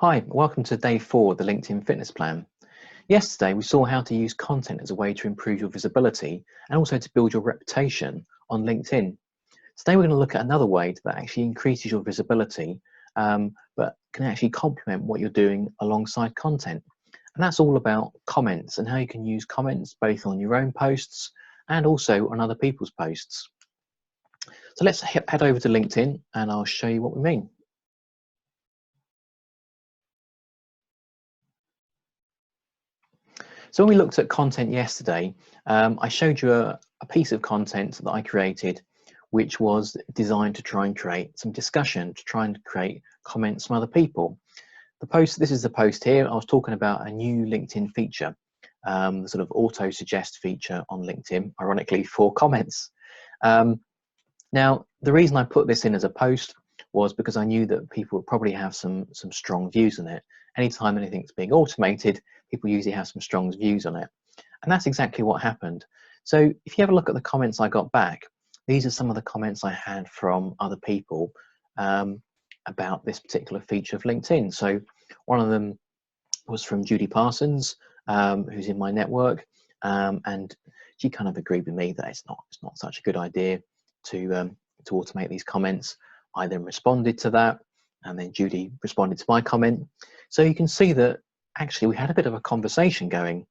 Hi, welcome to day 4 of the LinkedIn Fitness Plan. Yesterday, we saw how to use content as a way to improve your visibility and also to build your reputation on LinkedIn. Today, we're going to look at another way that actually increases your visibility, but can actually complement what you're doing alongside content. And that's all about comments and how you can use comments both on your own posts and also on other people's posts. So let's head over to LinkedIn and I'll show you what we mean. So when we looked at content yesterday, I showed you a piece of content that I created, which was designed to try and create some discussion, to try and create comments from other people. This is the post here. I was talking about a new LinkedIn feature, the sort of auto suggest feature on LinkedIn, ironically for comments. Now, the reason I put this in as a post was because I knew that people would probably have some strong views on it. Anytime anything's being automated, people usually have some strong views on it. And that's exactly what happened. So if you have a look at the comments I got back, these are some of the comments I had from other people about this particular feature of LinkedIn. So one of them was from Judy Parsons, who's in my network, and she kind of agreed with me that it's not such a good idea to automate these comments. I then responded to that, and then Judy responded to my comment. So you can see that actually we had a bit of a conversation going.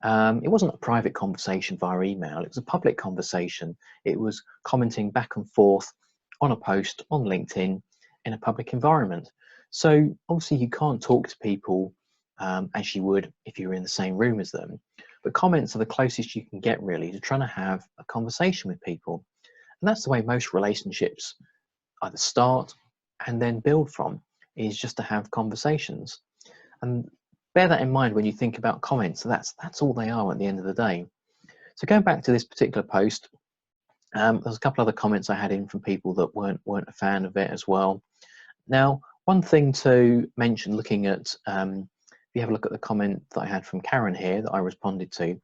It wasn't a private conversation via email, it was a public conversation. It was commenting back and forth on a post on LinkedIn in a public environment. So obviously you can't talk to people as you would if you were in the same room as them, but comments are the closest you can get really to trying to have a conversation with people. And that's the way most relationships either start and then build from, is just to have conversations. And bear that in mind when you think about comments. So that's all they are at the end of the day. So going back to this particular post, there's a couple other comments I had in from people that weren't a fan of it as well. Now, one thing to mention, looking at if you have a look at the comment that I had from Karen here that I responded to,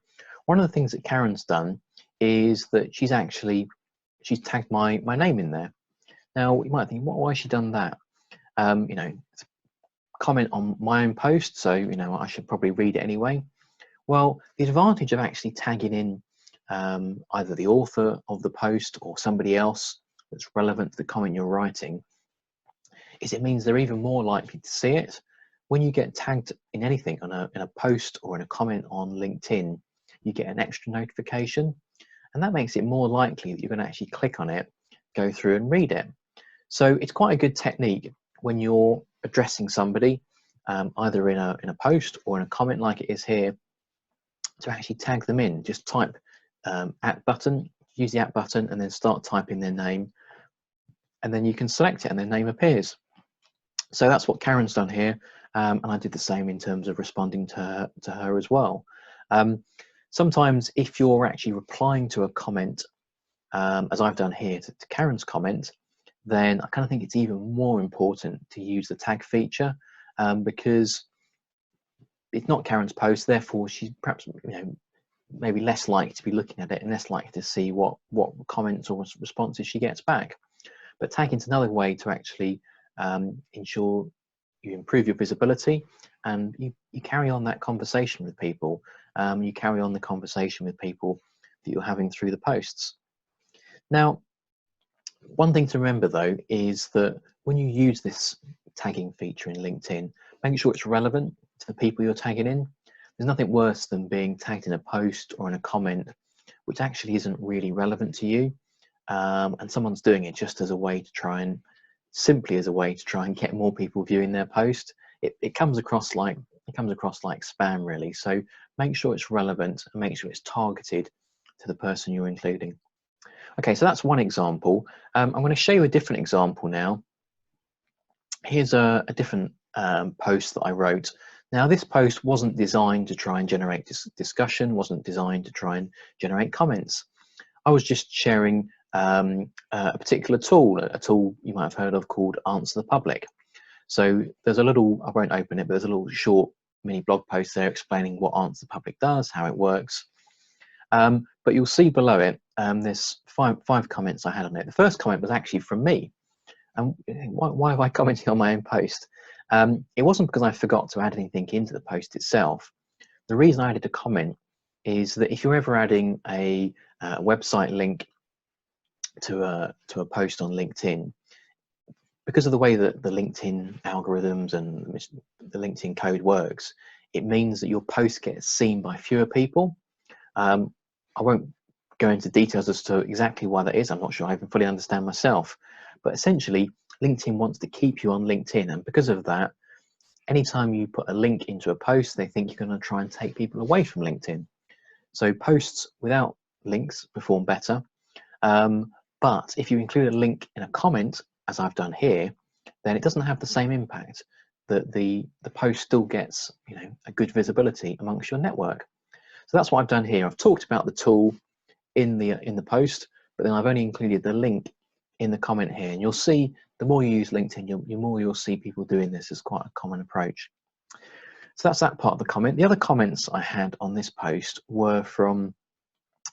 one of the things that Karen's done is that she's tagged my name in there. Now you might think, why has she done that? It's a comment on my own post, so I should probably read it anyway. Well, the advantage of actually tagging in either the author of the post or somebody else that's relevant to the comment you're writing is it means they're even more likely to see it. When you get tagged in anything in a post or in a comment on LinkedIn, you get an extra notification, and that makes it more likely that you're going to actually click on it, go through and read it. So it's quite a good technique when you're addressing somebody, either in a post or in a comment like it is here, to actually tag them in. Just type @button, use the @button, and then start typing their name, and then you can select it and their name appears. So that's what Karen's done here, and I did the same in terms of responding to her as well. Sometimes if you're actually replying to a comment, as I've done here to Karen's comment, then I kind of think it's even more important to use the tag feature, because it's not Karen's post, therefore she's perhaps maybe less likely to be looking at it and less likely to see what comments or responses she gets back. But tagging is another way to actually ensure you improve your visibility and you carry on that conversation with people. You carry on the conversation with people that you're having through the posts. Now, one thing to remember though is that when you use this tagging feature in LinkedIn, make sure it's relevant to the people you're tagging in. There's nothing worse than being tagged in a post or in a comment which actually isn't really relevant to you, and someone's doing it just as a way to try and get more people viewing their post. It comes across like spam really. So make sure it's relevant and make sure it's targeted to the person you're including. Okay, so that's one example. I'm going to show you a different example now. Here's a different post that I wrote. Now, this post wasn't designed to try and generate discussion, wasn't designed to try and generate comments. I was just sharing a particular tool, a tool you might have heard of called Answer the Public. So there's a little, I won't open it, but there's a little short mini blog post there explaining what Answer the Public does, how it works. But you'll see below it, there's five comments I had on it. The first comment was actually from me. And why have I commented on my own post? It wasn't because I forgot to add anything into the post itself. The reason I added a comment is that if you're ever adding a website link to a post on LinkedIn, because of the way that the LinkedIn algorithms and the LinkedIn code works, it means that your post gets seen by fewer people. I won't go into details as to exactly why that is. I'm not sure I even fully understand myself, but essentially LinkedIn wants to keep you on LinkedIn, and because of that, anytime you put a link into a post, they think you're going to try and take people away from LinkedIn. So posts without links perform better, but if you include a link in a comment, as I've done here, then it doesn't have the same impact. That the post still gets, you know, a good visibility amongst your network. So that's what I've done here. I've talked about the tool in the post, but then I've only included the link in the comment here. And you'll see the more you use LinkedIn, the more you'll see people doing this as quite a common approach. So that's that part of the comment. The other comments I had on this post were from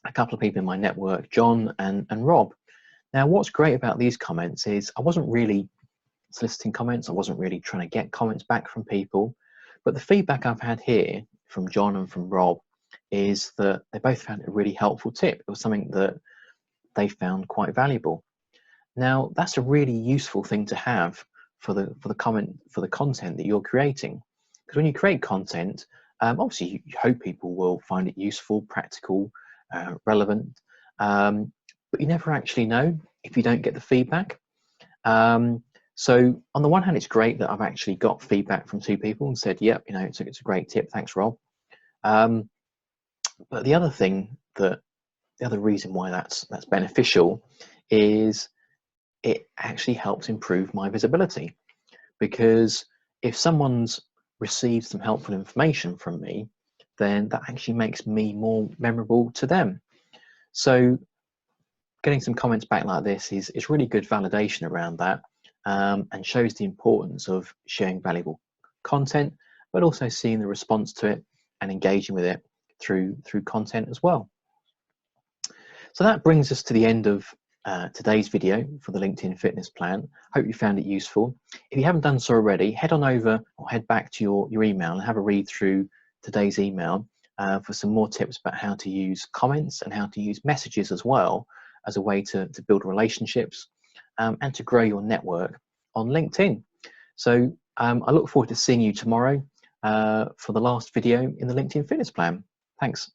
a couple of people in my network, John and Rob. Now, what's great about these comments is I wasn't really soliciting comments. I wasn't really trying to get comments back from people, but the feedback I've had here from John and from Rob is that they both found it a really helpful tip. It was something that they found quite valuable. Now, that's a really useful thing to have for the content that you're creating, because when you create content, obviously you hope people will find it useful, practical, relevant, but you never actually know if you don't get the feedback. So on the one hand, it's great that I've actually got feedback from 2 people and said, yep, you know, it's a great tip, thanks, Rob. But the other reason why that's beneficial is it actually helps improve my visibility, because if someone's received some helpful information from me, then that actually makes me more memorable to them. So getting some comments back like this is really good validation around that, and shows the importance of sharing valuable content, but also seeing the response to it and engaging with it through content as well. So that brings us to the end of today's video for the LinkedIn Fitness Plan. Hope you found it useful. If you haven't done so already, head on over or head back to your email and have a read through today's email for some more tips about how to use comments and how to use messages as well as a way to build relationships and to grow your network on LinkedIn. So I look forward to seeing you tomorrow for the last video in the LinkedIn Fitness Plan. Thanks.